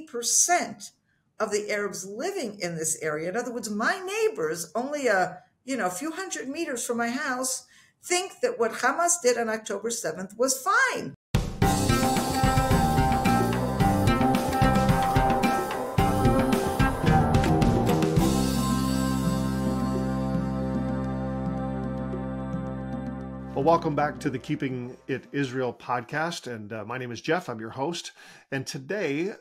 80% of the Arabs living in this area, in other words, my neighbors, only a few hundred meters from my house, think that what Hamas did on October 7th was fine. Well, welcome back to the Keeping It Israel podcast. And my name is Jeff. I'm your host. And today,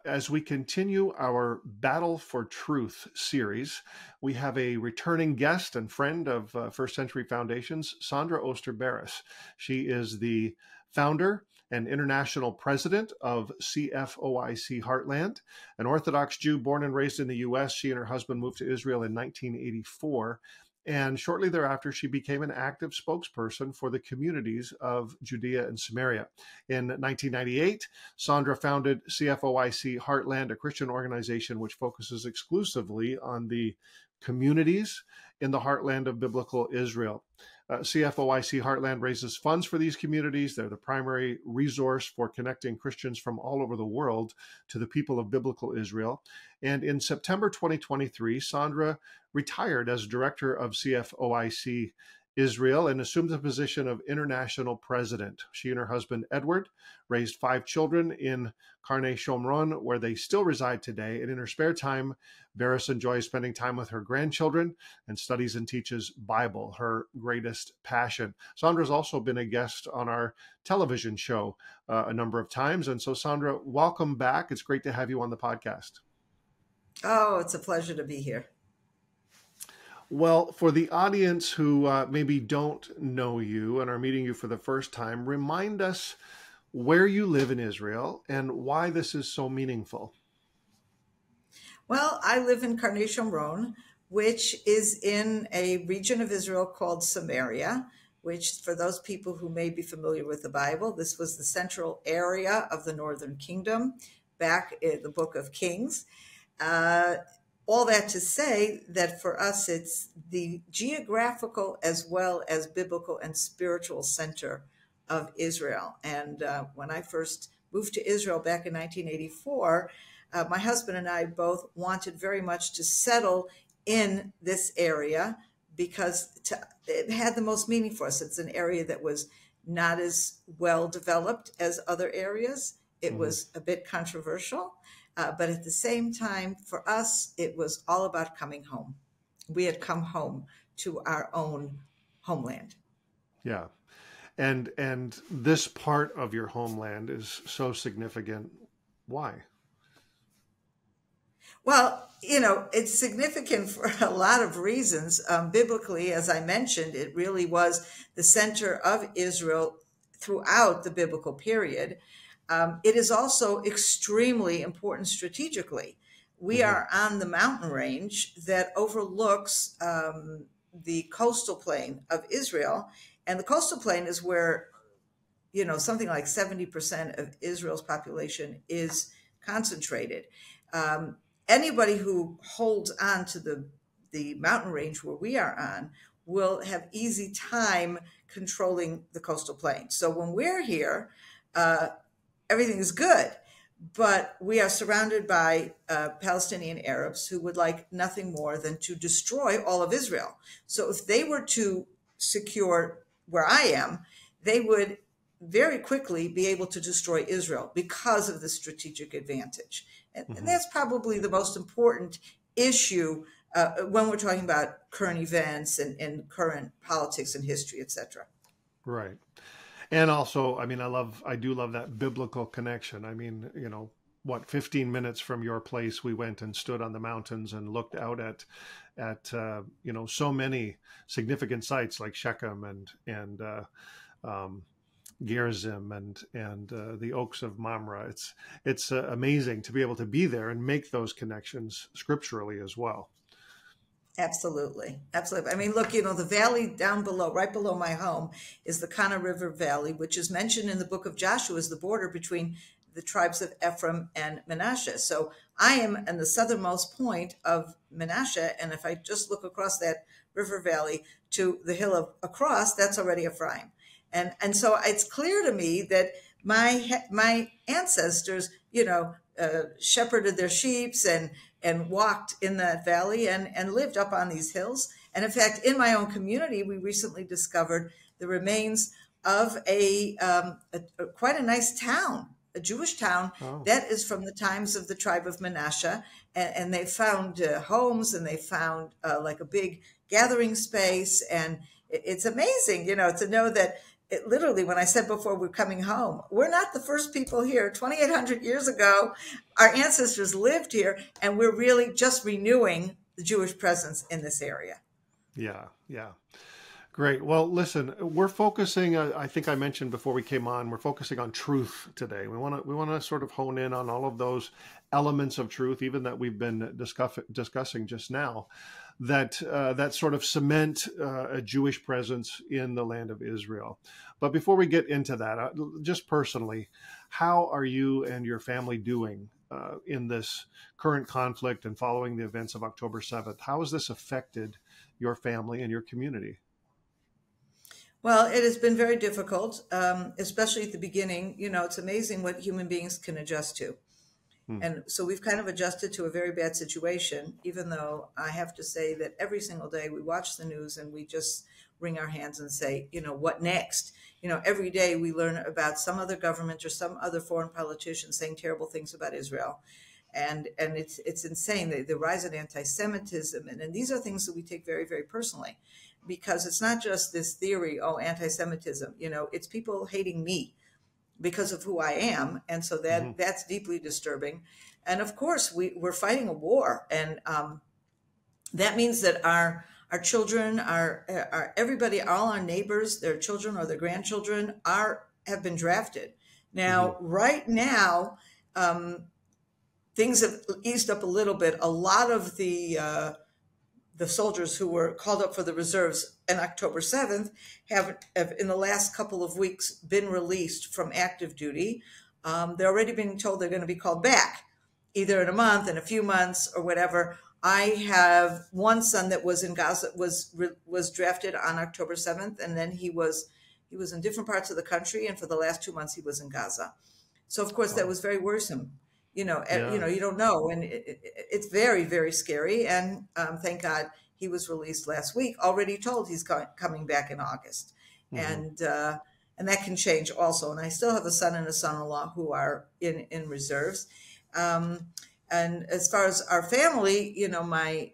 as we continue our Battle for Truth series, we have a returning guest and friend of First Century Foundations, Sandra Oster-Barris. She is the founder and international president of CFOIC Heartland, an Orthodox Jew born and raised in the U.S. She and her husband moved to Israel in 1984. And shortly thereafter, she became an active spokesperson for the communities of Judea and Samaria. In 1998, Sandra founded CFOIC Heartland, a Christian organization which focuses exclusively on the communities in the heartland of biblical Israel. CFOIC Heartland raises funds for these communities. They're the primary resource for connecting Christians from all over the world to the people of biblical Israel. And in September 2023, Sandra retired as director of CFOIC Israel and assumed the position of international president. She and her husband, Edward, raised 5 children in Karnei Shomron, where they still reside today. And in her spare time, Barris enjoys spending time with her grandchildren and studies and teaches Bible, her greatest passion. Sandra's also been a guest on our television show a number of times. And so, Sandra, welcome back. It's great to have you on the podcast. Oh, it's a pleasure to be here. Well, for the audience who maybe don't know you and are meeting you for the first time, remind us where you live in Israel and why this is so meaningful. Well, I live in Karnei Shomron, which is in a region of Israel called Samaria, which for those people who may be familiar with the Bible, this was the central area of the Northern Kingdom back in the Book of Kings. All that to say that for us, it's the geographical as well as biblical and spiritual center of Israel. And when I first moved to Israel back in 1984, my husband and I both wanted very much to settle in this area because it had the most meaning for us. It's an area that was not as well developed as other areas. It was a bit controversial. But at the same time, for us, it was all about coming home. We had come home to our own homeland. Yeah. And this part of your homeland is so significant. Why? Well, it's significant for a lot of reasons. Biblically, as I mentioned, it really was the center of Israel throughout the biblical period. It is also extremely important strategically. We are on the mountain range that overlooks the coastal plain of Israel. And the coastal plain is where, something like 70% of Israel's population is concentrated. Anybody who holds on to the mountain range where we are on will have easy time controlling the coastal plain. So when we're here, everything is good, but we are surrounded by Palestinian Arabs who would like nothing more than to destroy all of Israel. So if they were to secure where I am, they would very quickly be able to destroy Israel because of the strategic advantage. And that's probably the most important issue when we're talking about current events and current politics and history, etc. Right. And also, I do love that biblical connection. 15 minutes from your place, we went and stood on the mountains and looked out at so many significant sites like Shechem and Gerizim and the Oaks of Mamre. It's amazing to be able to be there and make those connections scripturally as well. Absolutely. Absolutely. Look, the valley down below, right below my home, is the Kana River Valley, which is mentioned in the book of Joshua as the border between the tribes of Ephraim and Manasseh. So I am in the southernmost point of Manasseh, and if I just look across that river valley to the hill across, that's already Ephraim. And so it's clear to me that my ancestors, shepherded their sheeps and walked in that valley and lived up on these hills. And in fact, in my own community, we recently discovered the remains of quite a nice town, a Jewish town Oh, that is from the times of the tribe of Manasseh. And they found homes, and they found like a big gathering space. And it's amazing, to know that literally, when I said before we're coming home, we're not the first people here. 2,800 years ago, our ancestors lived here, and we're really just renewing the Jewish presence in this area. yeah, yeah. Great. Well, listen, we're focusing. I think I mentioned before we came on, we're focusing on truth today. We want to sort of hone in on all of those elements of truth, even that we've been discussing just now, that sort of cement a Jewish presence in the land of Israel. But before we get into that, just personally, how are you and your family doing in this current conflict and following the events of October 7th? How has this affected your family and your community? Well, it has been very difficult, especially at the beginning. It's amazing what human beings can adjust to. Hmm. And so we've kind of adjusted to a very bad situation, even though I have to say that every single day we watch the news and we just wring our hands and say, what next? Every day we learn about some other government or some other foreign politician saying terrible things about Israel. And it's insane, the rise in anti-Semitism. And these are things that we take very, very personally, because it's not just this theory, oh, anti-Semitism, it's people hating me because of who I am. And so Hmm. that's deeply disturbing. And of course, we're fighting a war. And that means that our children, our everybody, all our neighbors, their children or their grandchildren have been drafted. Hmm. Now, right now, things have eased up a little bit. A lot of the soldiers who were called up for the reserves on October 7th have in the last couple of weeks been released from active duty. They're already being told they're going to be called back either in a month, in a few months, or whatever. I have one son that was in Gaza, was drafted on October 7th, and then he was in different parts of the country, and for the last 2 months he was in Gaza. So of course that Oh, was very worrisome. yeah. You don't know, and it's very, very scary. And thank God he was released last week, already told he's coming back in August, Hmm. and that can change also. And I still have a son and a son-in-law who are in reserves. Um, and as far as our family,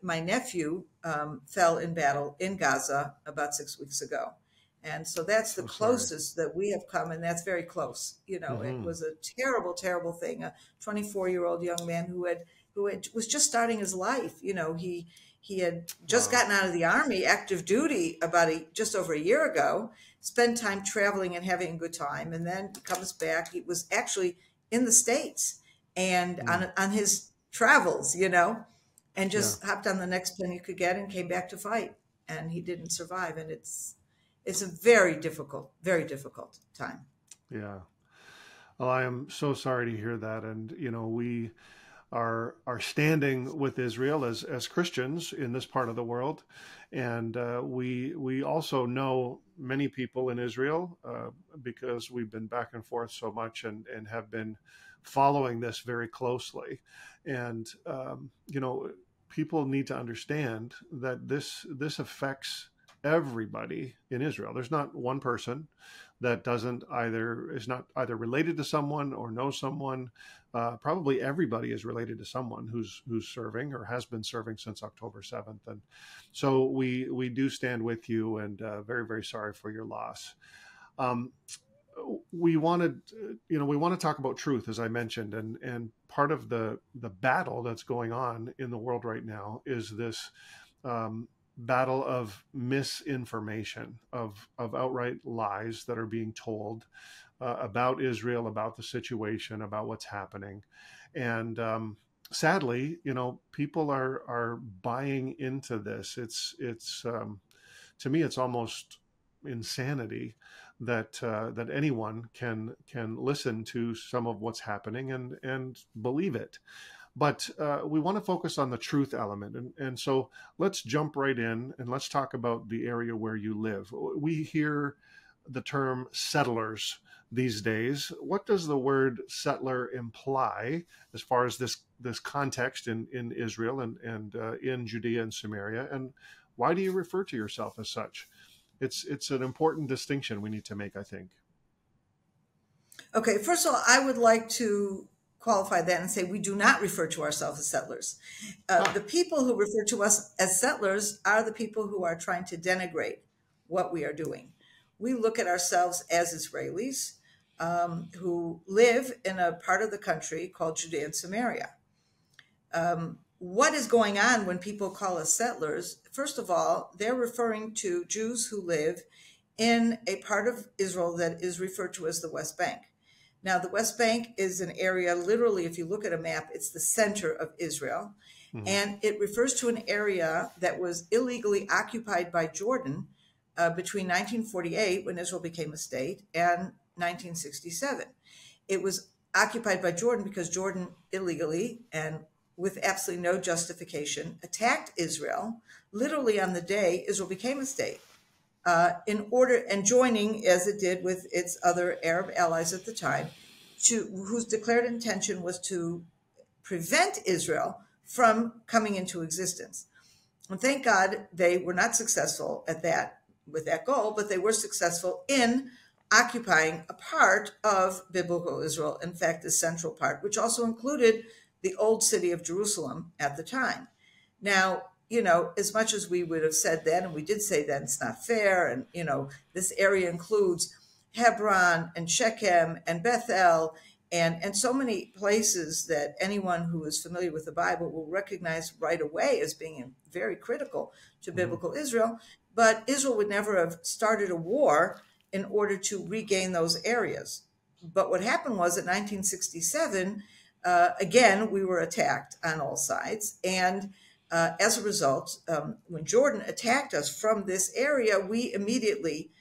my nephew fell in battle in Gaza about 6 weeks ago. And so that's the So sorry. closest that we have come, and that's very close. It Hmm. was a terrible, terrible thing. A 24-year-old young man who was just starting his life. He had just Wow. gotten out of the army, active duty, about just over a year ago. Spent time traveling and having a good time, and then comes back. He was actually in the States and Hmm. on his travels, and Yeah. just hopped on the next plane he could get and came back to fight. And he didn't survive, and it's a very difficult time. Yeah. Well, I am so sorry to hear that. And, we are standing with Israel as Christians in this part of the world. And we also know many people in Israel because we've been back and forth so much and have been following this very closely. And, people need to understand that this affects everybody in Israel. There's not one person that is not either related to someone or knows someone. Probably everybody is related to someone who's serving or has been serving since October 7th, and so we do stand with you, and very, very sorry for your loss. Um, we want to talk about truth, as I mentioned, and part of the battle that's going on in the world right now is this battle of misinformation, of outright lies that are being told about Israel, about the situation, about what's happening. And sadly, people are buying into this. It's to me, it's almost insanity that anyone can listen to some of what's happening and believe it. But we want to focus on the truth element. And so let's jump right in and let's talk about the area where you live. We hear the term settlers these days. What does the word settler imply as far as this context in Israel and in Judea and Samaria? And why do you refer to yourself as such? It's an important distinction we need to make, I think. Okay, first of all, I would like to qualify that and say we do not refer to ourselves as settlers. The people who refer to us as settlers are the people who are trying to denigrate what we are doing. We look at ourselves as Israelis who live in a part of the country called Judea and Samaria. What is going on when people call us settlers? First of all, they're referring to Jews who live in a part of Israel that is referred to as the West Bank. Now, the West Bank is an area, literally, if you look at a map, it's the center of Israel. Mm-hmm. And it refers to an area that was illegally occupied by Jordan between 1948, when Israel became a state, and 1967. It was occupied by Jordan because Jordan illegally and with absolutely no justification attacked Israel, literally on the day Israel became a state. In order and joining as it did with its other Arab allies at the time, whose declared intention was to prevent Israel from coming into existence. And thank God they were not successful at that with that goal, but they were successful in occupying a part of biblical Israel, in fact, the central part, which also included the old city of Jerusalem at the time. Now, as much as we would have said then, and we did say that it's not fair, and, this area includes Hebron and Shechem and Bethel and so many places that anyone who is familiar with the Bible will recognize right away as being very critical to biblical Israel. But Israel would never have started a war in order to regain those areas. But what happened was in 1967, again, we were attacked on all sides. And as a result, when Jordan attacked us from this area, we immediately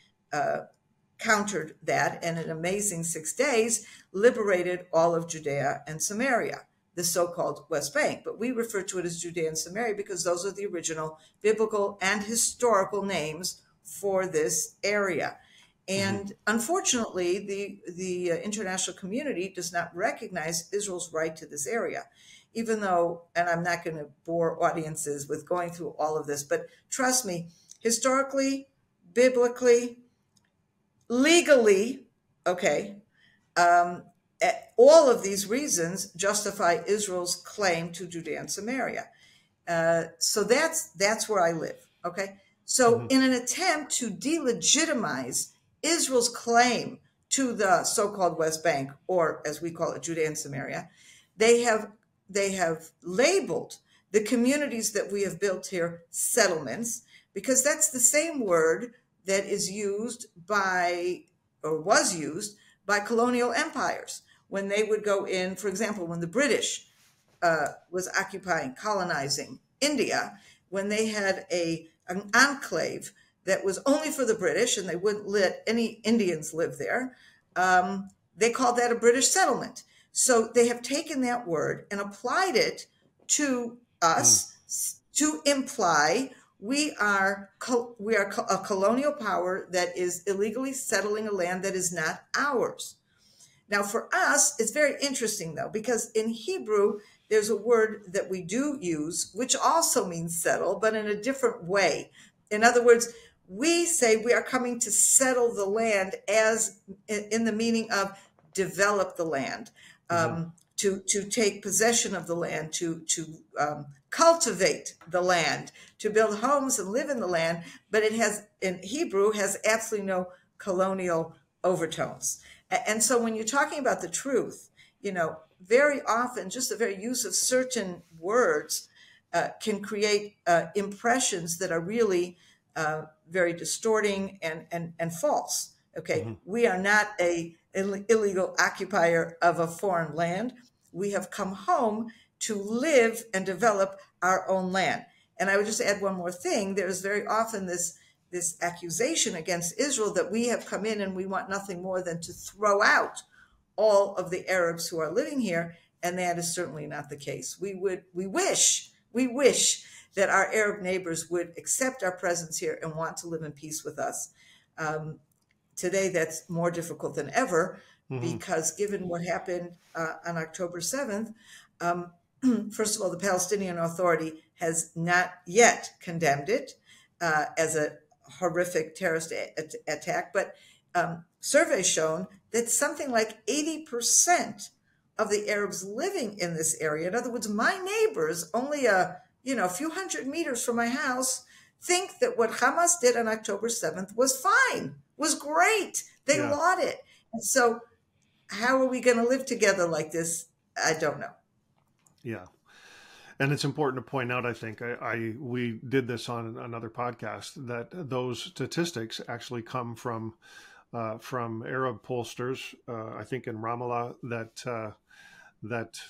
countered that, and in an amazing 6 days, liberated all of Judea and Samaria, the so-called West Bank. But we refer to it as Judea and Samaria because those are the original biblical and historical names for this area. And unfortunately, the international community does not recognize Israel's right to this area, even though, and I'm not going to bore audiences with going through all of this, but trust me, historically, biblically, legally, okay, all of these reasons justify Israel's claim to Judea and Samaria. So that's where I live, okay? So in an attempt to delegitimize Israel's claim to the so-called West Bank, or as we call it, Judea and Samaria, they have labeled the communities that we have built here settlements, because that's the same word that is used by, or was used by colonial empires when they would go in. For example, when the British was occupying, colonizing India, when they had an enclave that was only for the British and they wouldn't let any Indians live there, they called that a British settlement. So they have taken that word and applied it to us to imply we are a colonial power that is illegally settling a land that is not ours. Now, for us, it's very interesting, though, because in Hebrew, there's a word that we do use, which also means settle, but in a different way. In other words, we say we are coming to settle the land as in the meaning of develop the land, to take possession of the land, to cultivate the land, to build homes and live in the land. But it has, in Hebrew, has absolutely no colonial overtones. And so when you're talking about the truth, very often just the very use of certain words can create impressions that are really very distorting and false. Okay, we are not an illegal occupier of a foreign land. We have come home to live and develop our own land. And I would just add one more thing. There's very often this accusation against Israel that we have come in and we want nothing more than to throw out all of the Arabs who are living here. And that is certainly not the case. We wish that our Arab neighbors would accept our presence here and want to live in peace with us. today that's more difficult than ever Hmm. because given what happened on October 7th, um, first of all, the Palestinian Authority has not yet condemned it as a horrific terrorist attack, but surveys shown that something like 80% of the Arabs living in this area, in other words, my neighbors, only a few hundred meters from my house, think that what Hamas did on October 7th was fine, was great. They Yeah. laud it. And so how are we going to live together like this? I don't know. Yeah. And it's important to point out, I think, we did this on another podcast, that those statistics actually come from Arab pollsters, I think in Ramallah, that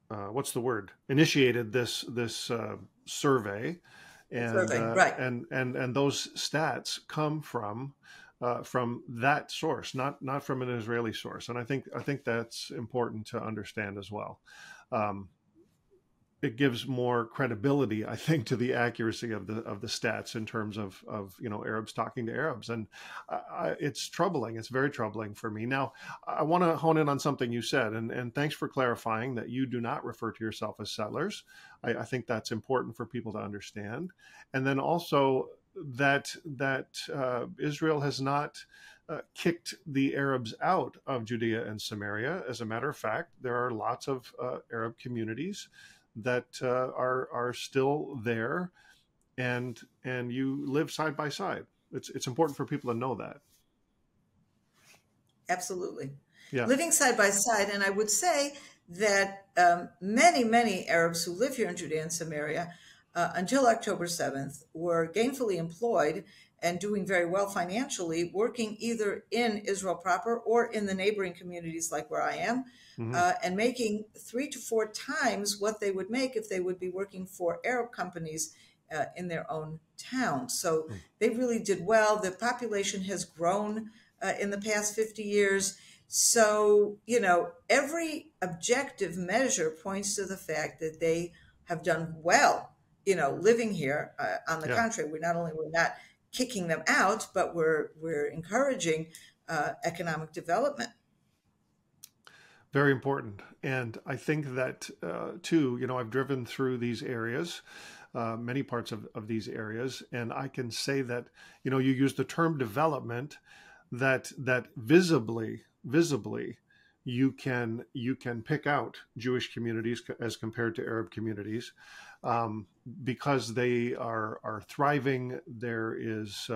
what's the word, initiated this survey, and Survey, right. and those stats come from that source, not from an Israeli source. And I think that's important to understand as well. Um, it gives more credibility, I think, to the accuracy of the stats in terms of Arabs talking to Arabs, and it's troubling. It's very troubling for me. Now, I want to hone in on something you said, and thanks for clarifying that you do not refer to yourself as settlers. I think that's important for people to understand, and then also that Israel has not kicked the Arabs out of Judea and Samaria. As a matter of fact, there are lots of Arab communities that are still there, and you live side by side. It's important for people to know that. Absolutely. Yeah. Living side by side. And I would say that many Arabs who live here in Judea and Samaria until October 7th were gainfully employed and doing very well financially, working either in Israel proper or in the neighboring communities like where I am, Hmm. and making 3 to 4 times what they would make if they would be working for Arab companies in their own town. So they really did well. The population has grown in the past 50 years. So, every objective measure points to the fact that they have done well, living here. On the Yeah. contrary, we're not kicking them out, but we're encouraging economic development. Very important. And I think that, too, I've driven through these areas, many parts of these areas, and I can say that, you use the term development, that visibly you can pick out Jewish communities as compared to Arab communities, because they are thriving. There is,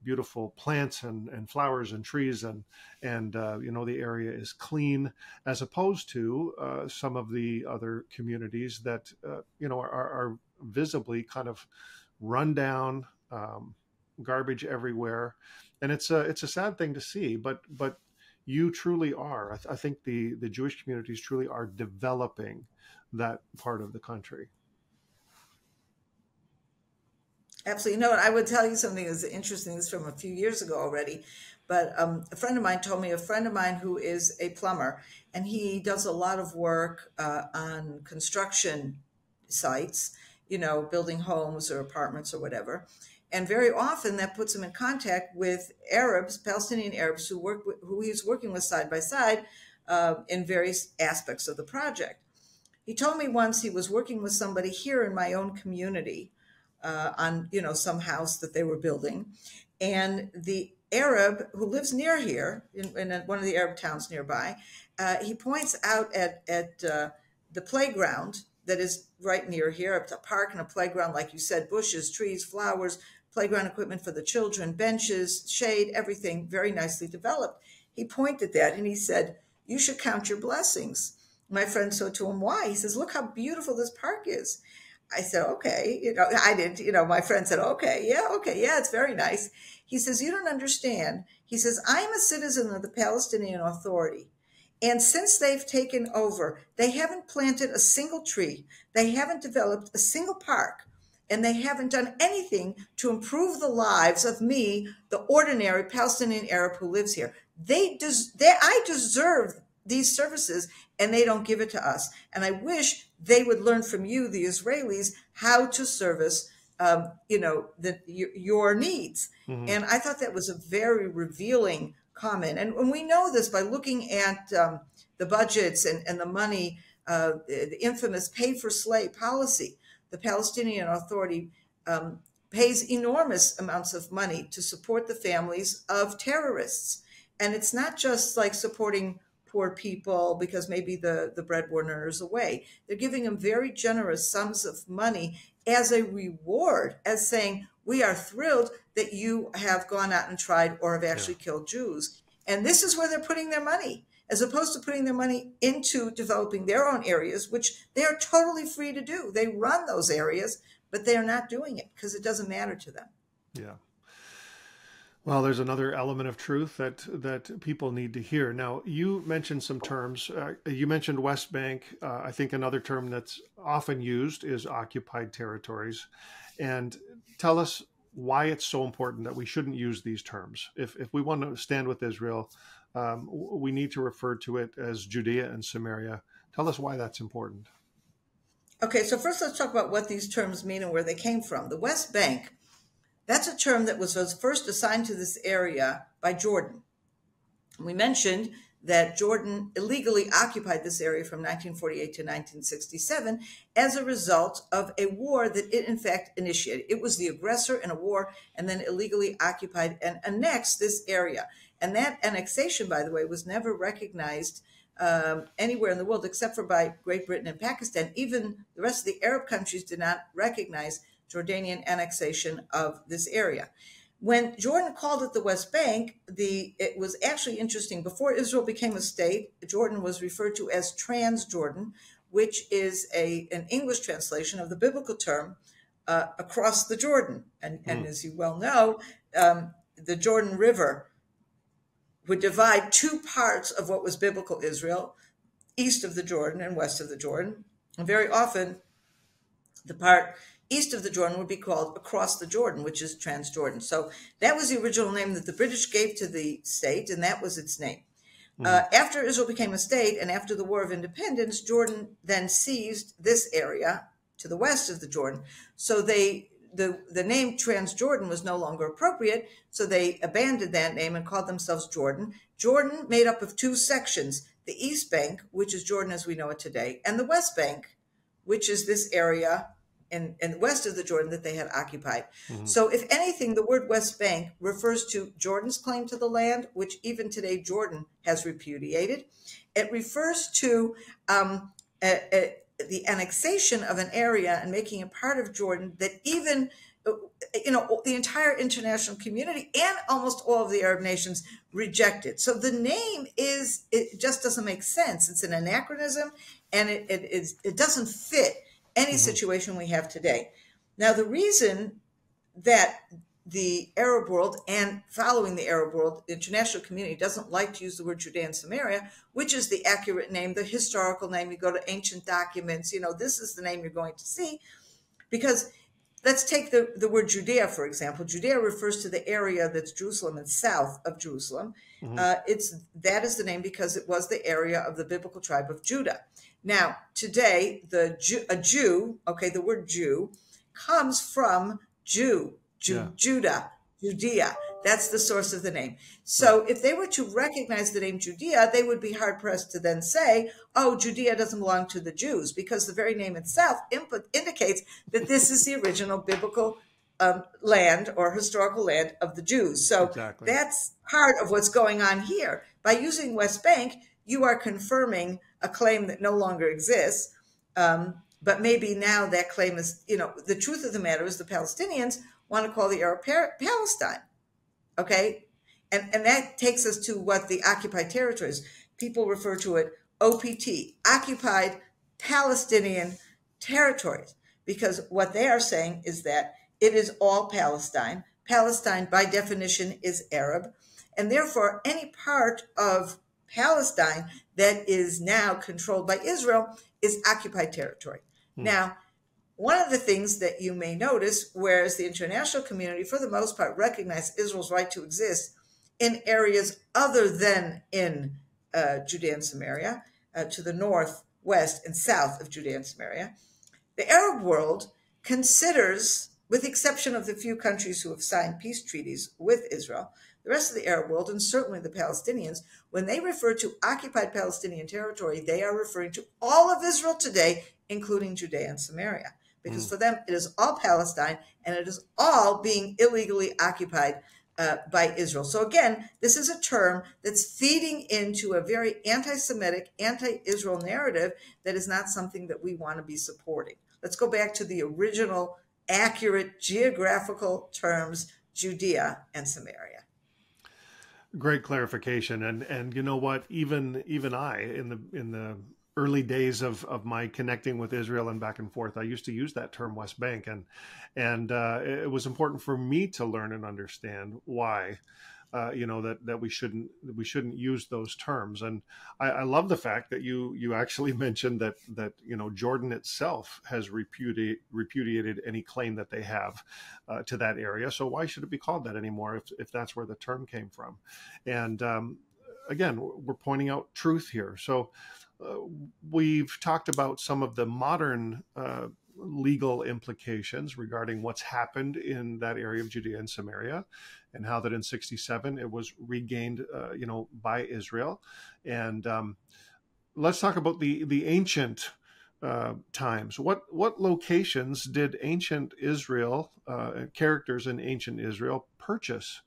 beautiful plants and flowers and trees, and the area is clean, as opposed to some of the other communities that are visibly kind of run down, garbage everywhere, and it's a sad thing to see. But you truly are. I think the Jewish communities truly are developing that part of the country. Absolutely. I would tell you something that's interesting. This is from a few years ago already, but a friend of mine told me, a friend of mine who is a plumber, and he does a lot of work on construction sites, building homes or apartments or whatever. And very often that puts him in contact with Arabs, Palestinian Arabs, who he's working with side by side in various aspects of the project. He told me once he was working with somebody here in my own community on some house that they were building, and the Arab who lives near here in one of the Arab towns nearby, he points out at the playground that is right near here, a park and a playground, like you said, bushes, trees, flowers, playground equipment for the children, benches, shade, everything very nicely developed. He pointed that and he said, "You should count your blessings." My friend said to him, "Why?" He says, "Look how beautiful this park is." I said, "Okay." I did. My friend said, "Okay, yeah, it's very nice." He says, "You don't understand." He says, "I am a citizen of the Palestinian Authority. And since they've taken over, they haven't planted a single tree. They haven't developed a single park. And they haven't done anything to improve the lives of me, the ordinary Palestinian Arab who lives here. I deserve these services, and they don't give it to us. And I wish they would learn from you, the Israelis, how to service your needs. Hmm. And I thought that was a very revealing comment. And we know this by looking at the budgets and the money, the infamous pay for slay policy. The Palestinian Authority pays enormous amounts of money to support the families of terrorists. And it's not just like supporting poor people because maybe the breadwinner is away. They're giving them very generous sums of money as a reward, as saying, we are thrilled that you have gone out and tried or have actually killed Jews. And this is where they're putting their money, as opposed to putting their money into developing their own areas, which they are totally free to do. They run those areas, but they are not doing it because it doesn't matter to them. Yeah. Well, there's another element of truth that people need to hear. Now, you mentioned some terms. You mentioned West Bank. I think another term that's often used is occupied territories. And tell us why it's so important that we shouldn't use these terms. If we want to stand with Israel, we need to refer to it as Judea and Samaria. Tell us why that's important. Okay, so first let's talk about what these terms mean and where they came from. The West Bank, that's a term that was first assigned to this area by Jordan. We mentioned that Jordan illegally occupied this area from 1948 to 1967 as a result of a war that it in fact initiated. It was the aggressor in a war and then illegally occupied and annexed this area. And that annexation, by the way, was never recognized anywhere in the world except for by Great Britain and Pakistan. Even the rest of the Arab countries did not recognize Jordanian annexation of this area. When Jordan called it the West Bank, it was actually interesting. Before Israel became a state, Jordan was referred to as Transjordan, which is an English translation of the biblical term across the Jordan. And as you well know, the Jordan River would divide two parts of what was biblical Israel, east of the Jordan and west of the Jordan. And very often, the part east of the Jordan would be called across the Jordan, which is Transjordan. So that was the original name that the British gave to the state, and that was its name. After Israel became a state and after the War of Independence, Jordan then seized this area to the west of the Jordan. So the name Transjordan was no longer appropriate, so they abandoned that name and called themselves Jordan. Jordan made up of two sections, the East Bank, which is Jordan as we know it today, and the West Bank, which is this area in west of the Jordan that they had occupied. So if anything, the word West Bank refers to Jordan's claim to the land, which even today Jordan has repudiated. It refers to the annexation of an area and making it part of Jordan that even the entire international community and almost all of the Arab nations rejected. So the name it just doesn't make sense. It's an anachronism, and it doesn't fit any situation we have today. Now, the reason that the Arab world and following the Arab world, the international community doesn't like to use the word Judea and Samaria, which is the accurate name, the historical name. You go to ancient documents, this is the name you're going to see, because let's take the word Judea, for example. Judea refers to the area that's Jerusalem and south of Jerusalem. That is the name because it was the area of the biblical tribe of Judah. Now, today, a Jew, the word Jew, comes from Judah, Judea. That's the source of the name. So if they were to recognize the name Judea, they would be hard-pressed to then say, oh, Judea doesn't belong to the Jews, because the very name itself indicates that this is the original biblical land or historical land of the Jews. So that's part of what's going on here. By using West Bank, you are confirming a claim that no longer exists. But maybe now that claim is, the truth of the matter is the Palestinians want to call the area Palestine. Okay. And that takes us to what the occupied territories, people refer to it OPT, occupied Palestinian territories, because what they are saying is that it is all Palestine. Palestine, by definition, is Arab. And therefore, any part of Palestine that is now controlled by Israel is occupied territory. Now, one of the things that you may notice, whereas the international community, for the most part, recognized Israel's right to exist in areas other than in Judea and Samaria, to the north, west, and south of Judea and Samaria, the Arab world considers with the exception of the few countries who have signed peace treaties with Israel, the rest of the Arab world, and certainly the Palestinians, when they refer to occupied Palestinian territory, they are referring to all of Israel today, including Judea and Samaria, because for them it is all Palestine and it is all being illegally occupied by Israel. So again, this is a term that's feeding into a very anti-Semitic, anti-Israel narrative that is not something that we want to be supporting. Let's go back to the original accurate geographical terms, Judea and Samaria. Great clarification. And you know what, even I, in the early days of my connecting with Israel and back and forth, I used to use that term West Bank, and it was important for me to learn and understand why, that we shouldn't use those terms. And I love the fact that you actually mentioned that Jordan itself has repudiated any claim that they have to that area. So why should it be called that anymore if that's where the term came from? And again, we're pointing out truth here. So we've talked about some of the modern legal implications regarding what's happened in that area of Judea and Samaria, and how that in 67 it was regained, by Israel. And let's talk about the ancient times. What locations did ancient Israel, characters in ancient Israel, purchase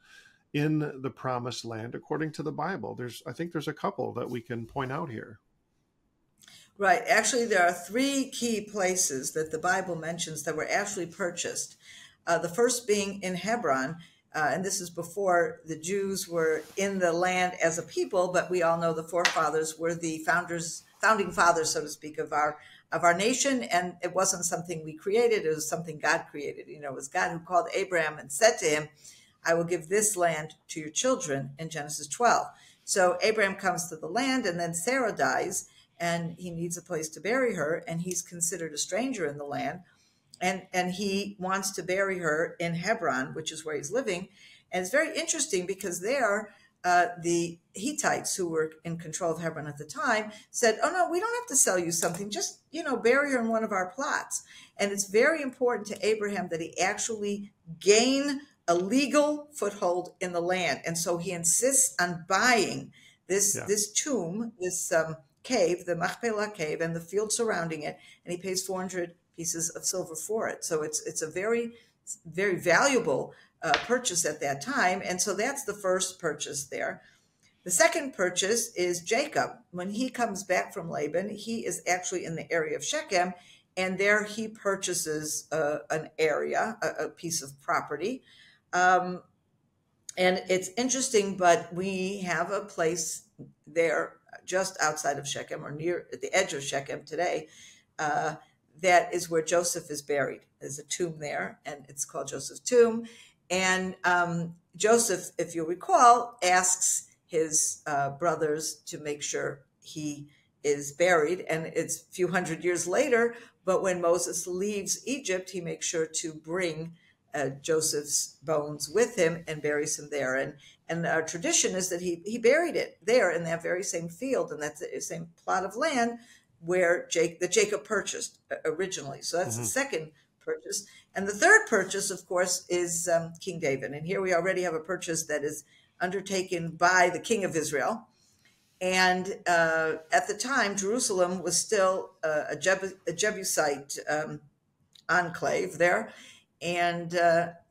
in the Promised Land according to the Bible? I think there's a couple that we can point out here. Right. Actually, there are three key places that the Bible mentions that were actually purchased. The first being in Hebron, and this is before the Jews were in the land as a people, but we all know the forefathers were the founding fathers, so to speak, of our nation, and it wasn't something we created, it was something God created. It was God who called Abraham and said to him, I will give this land to your children, in Genesis 12. So Abraham comes to the land, and then Sarah dies, and he needs a place to bury her, and he's considered a stranger in the land, and he wants to bury her in Hebron, which is where he's living. And it's very interesting because there, the Hittites, who were in control of Hebron at the time, said, oh no, we don't have to sell you something, just bury her in one of our plots. And it's very important to Abraham that he actually gain a legal foothold in the land, and so he insists on buying this tomb, this cave, the Machpelah cave, and the field surrounding it, and he pays 400 pieces of silver for it. So it's a very, very valuable purchase at that time, and so that's the first purchase there. The second purchase is Jacob. When he comes back from Laban, he is actually in the area of Shechem, and there he purchases an area, a piece of property. And it's interesting, but we have a place there just outside of Shechem, or near at the edge of Shechem today, that is where Joseph is buried. There's a tomb there, and it's called Joseph's tomb. And Joseph, if you'll recall, asks his brothers to make sure he is buried, and it's a few hundred years later, but when Moses leaves Egypt, he makes sure to bring Joseph's bones with him and buries him there. And our tradition is that he buried it there in that very same field, and that's the same plot of land where Jacob purchased originally. So that's the second purchase. And the third purchase, of course, is King David. And here we already have a purchase that is undertaken by the king of Israel. And at the time, Jerusalem was still a Jebusite enclave there. And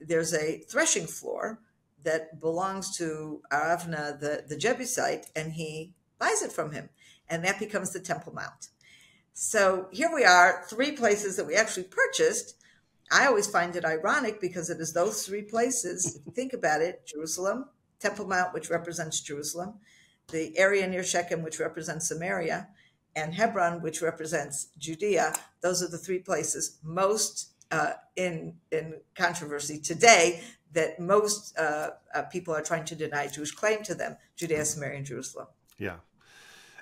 there's a threshing floor that belongs to Aravna, the Jebusite, and he buys it from him. And that becomes the Temple Mount. So here we are, three places that we actually purchased. I always find it ironic because it is those three places, if you think about it, Jerusalem, Temple Mount, which represents Jerusalem, the area near Shechem, which represents Samaria, and Hebron, which represents Judea. Those are the three places most in controversy today that most people are trying to deny Jewish claim to them, Judea, Samaria, and Jerusalem. Yeah.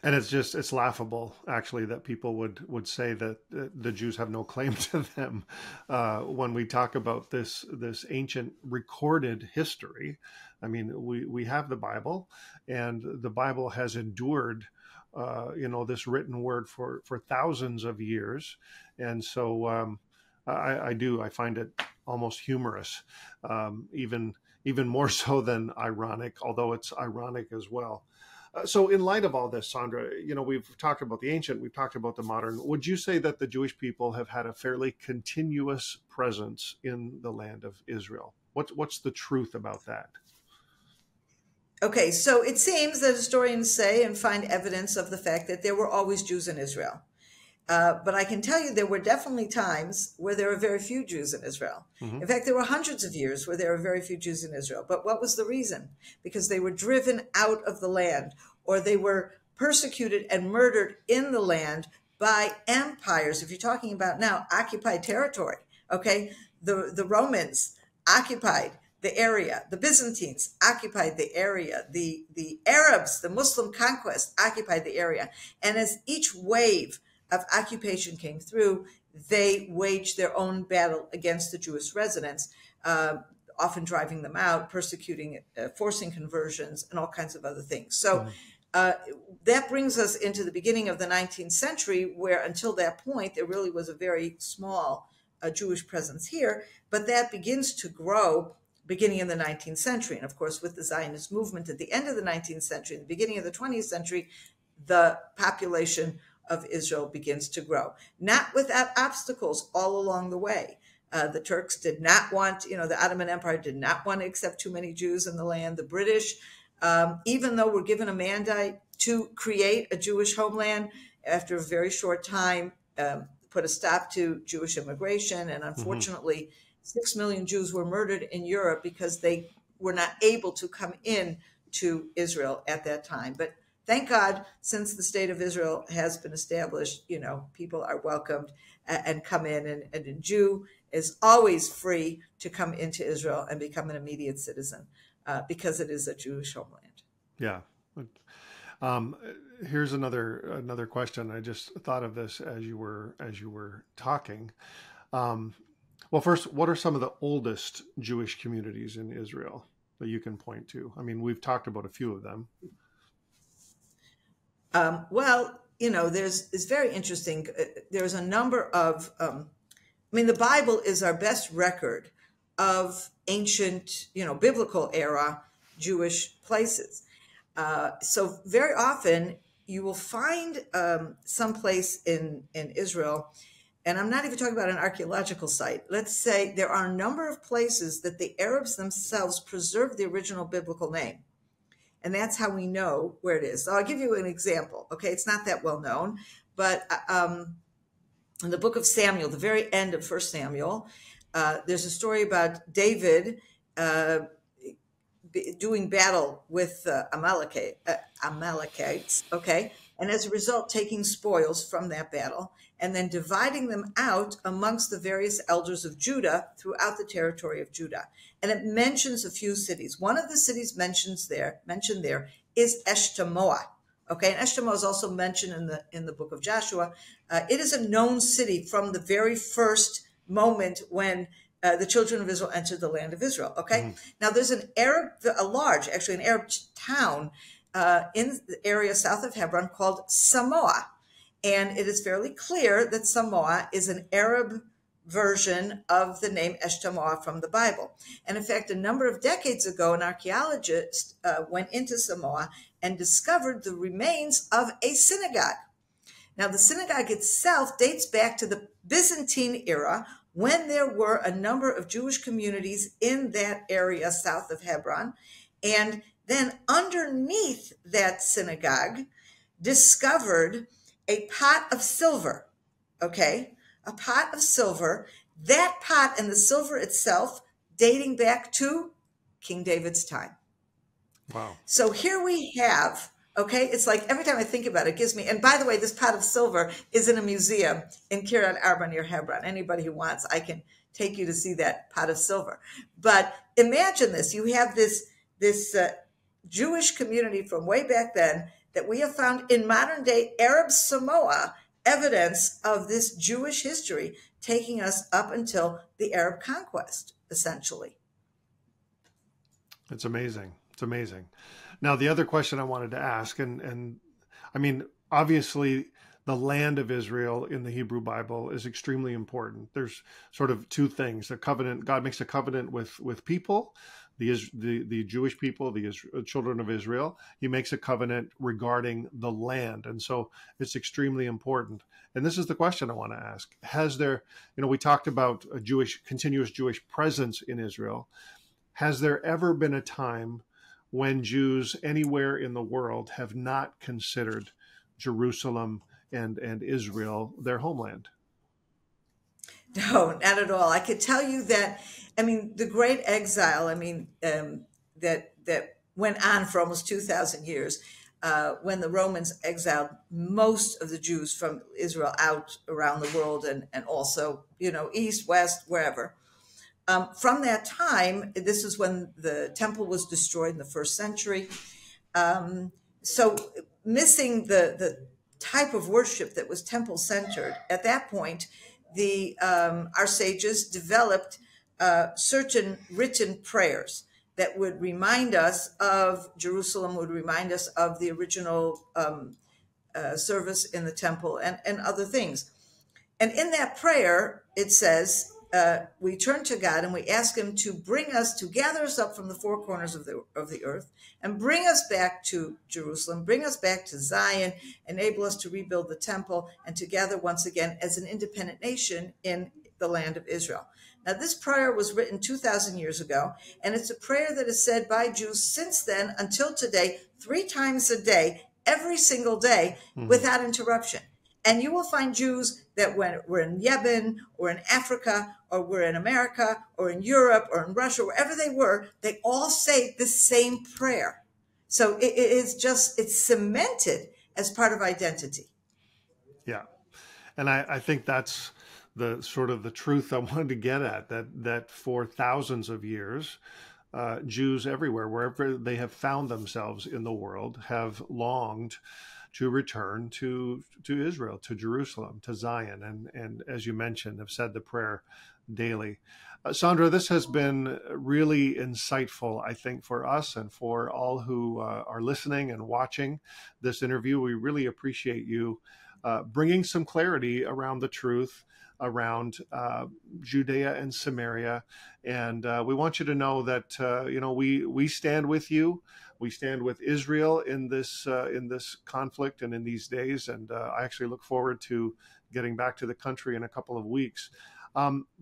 And it's laughable, actually, that people would say that the Jews have no claim to them when we talk about this ancient recorded history. I mean, we have the Bible, and the Bible has endured, this written word for thousands of years. And so I find it almost humorous, even more so than ironic, although it's ironic as well. So in light of all this, Sandra, we've talked about the ancient, we've talked about the modern. Would you say that the Jewish people have had a fairly continuous presence in the land of Israel? What's the truth about that? Okay, so it seems that historians say and find evidence of the fact that there were always Jews in Israel. But I can tell you there were definitely times where there were very few Jews in Israel. Mm-hmm. In fact, there were hundreds of years where there were very few Jews in Israel. But what was the reason? Because they were driven out of the land, or they were persecuted and murdered in the land by empires. If you're talking about now occupied territory, okay, the Romans occupied the area, the Byzantines occupied the area, the Arabs, the Muslim conquest occupied the area. And as each wave of occupation came through, they waged their own battle against the Jewish residents, often driving them out, persecuting, forcing conversions, and all kinds of other things. So that brings us into the beginning of the 19th century, where until that point, there really was a very small Jewish presence here, but that begins to grow beginning in the 19th century. And of course, with the Zionist movement at the end of the 19th century, the beginning of the 20th century, the population of Israel begins to grow, not without obstacles all along the way. The Turks did not want, the Ottoman Empire did not want to accept too many Jews in the land. The British, even though we're given a mandate to create a Jewish homeland, after a very short time, put a stop to Jewish immigration. And unfortunately, 6 million Jews were murdered in Europe because they were not able to come in to Israel at that time. But thank God, since the state of Israel has been established, people are welcomed and come in, and a Jew is always free to come into Israel and become an immediate citizen because it is a Jewish homeland. Yeah. Here's another question. I just thought of this as you were talking. Well, first, what are some of the oldest Jewish communities in Israel that you can point to? I mean, we've talked about a few of them. It's very interesting. There's a number of, the Bible is our best record of ancient, biblical era Jewish places. So very often you will find some place in Israel, and I'm not even talking about an archaeological site. Let's say there are a number of places that the Arabs themselves preserved the original biblical name. And that's how we know where it is. So I'll give you an example. Okay, it's not that well known, but in the book of Samuel, the very end of 1 Samuel, there's a story about David doing battle with Amalekites, okay? And as a result, taking spoils from that battle and then dividing them out amongst the various elders of Judah throughout the territory of Judah. And it mentions a few cities. One of the cities mentioned there is Eshtemoa. Okay, and Eshtemoa is also mentioned in the book of Joshua. It is a known city from the very first moment when the children of Israel entered the land of Israel. Okay, Now there's an Arab town in the area south of Hebron called Samoa. And it is fairly clear that Samoa is an Arab version of the name Eshtemoa from the Bible. And in fact, a number of decades ago, an archaeologist went into Samoa and discovered the remains of a synagogue. Now, the synagogue itself dates back to the Byzantine era, when there were a number of Jewish communities in that area south of Hebron. And then underneath that synagogue, discovered a pot of silver, okay? A pot of silver, that pot and the silver itself dating back to King David's time. Wow. So here we have, okay, it's like every time I think about it, it gives me, and by the way, this pot of silver is in a museum in Kiryat Arba near Hebron. Anybody who wants, I can take you to see that pot of silver. But imagine this, you have this Jewish community from way back then that we have found in modern day Arab Samoa, evidence of this Jewish history taking us up until the Arab conquest, essentially. It's amazing. It's amazing. Now, the other question I wanted to ask, and I mean, obviously, the land of Israel in the Hebrew Bible is extremely important. There's sort of two things. A covenant, God makes a covenant with people, the Jewish people, the children of Israel. He makes a covenant regarding the land. And so it's extremely important. And this is the question I want to ask. Has there, we talked about a continuous Jewish presence in Israel. Has there ever been a time when Jews anywhere in the world have not considered Jerusalem and Israel their homeland? No, not at all. I could tell you that, the great exile, that went on for almost 2,000 years, when the Romans exiled most of the Jews from Israel out around the world and also, east, west, wherever. From that time, this is when the temple was destroyed in the first century. So missing the type of worship that was temple centered at that point, our sages developed certain written prayers that would remind us of Jerusalem, would remind us of the original service in the temple and other things. And in that prayer, it says, we turn to God and we ask him to gather us up from the four corners of the earth and bring us back to Jerusalem, bring us back to Zion, enable us to rebuild the temple and to gather once again as an independent nation in the land of Israel. Now, this prayer was written 2,000 years ago, and it's a prayer that is said by Jews since then until today, 3 times a day, every single day, without interruption. And you will find Jews that were in Yemen or in Africa or were in America or in Europe or in Russia, wherever they were, they all say the same prayer. So it's cemented as part of identity. Yeah. And I think that's the sort of the truth I wanted to get at, that for thousands of years, Jews everywhere, wherever they have found themselves in the world, have longed to return to Israel, to Jerusalem, to Zion, and as you mentioned, have said the prayer daily. Sandra, this has been really insightful, I think, for us and for all who are listening and watching this interview. We really appreciate you bringing some clarity around the truth around Judea and Samaria, and we want you to know that we stand with you. We stand with Israel in this conflict and in these days, and I actually look forward to getting back to the country in a couple of weeks.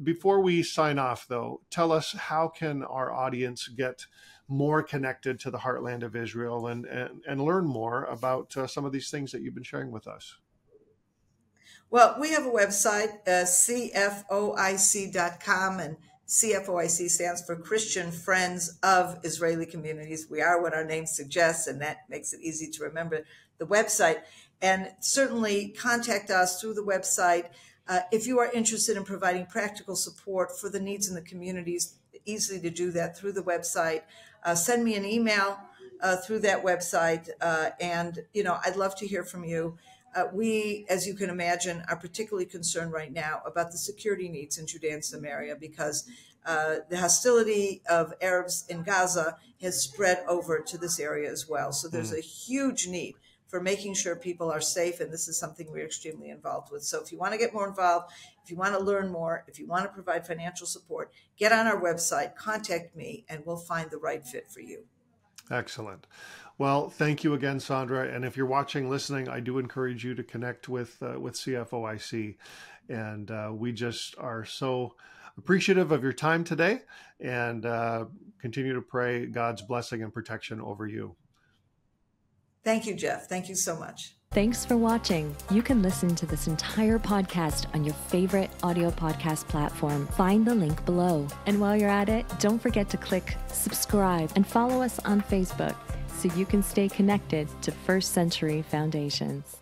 Before we sign off, though, tell us, how can our audience get more connected to the heartland of Israel and learn more about some of these things that you've been sharing with us? Well, we have a website, cfoic.com, and CFOIC stands for Christian Friends of Israeli Communities. We are what our name suggests, and that makes it easy to remember the website. And certainly contact us through the website. If you are interested in providing practical support for the needs in the communities, easily to do that through the website. Send me an email through that website, and I'd love to hear from you. We, as you can imagine, are particularly concerned right now about the security needs in Judea and Samaria because the hostility of Arabs in Gaza has spread over to this area as well. So there's a huge need for making sure people are safe, and this is something we're extremely involved with. So if you want to get more involved, if you want to learn more, if you want to provide financial support, get on our website, contact me, and we'll find the right fit for you. Excellent. Well, thank you again, Sandra. And if you're watching, listening, I do encourage you to connect with CFOIC. And we just are so appreciative of your time today, and continue to pray God's blessing and protection over you. Thank you, Jeff. Thank you so much. Thanks for watching. You can listen to this entire podcast on your favorite audio podcast platform. Find the link below. And while you're at it, don't forget to click subscribe and follow us on Facebook so you can stay connected to First Century Foundations.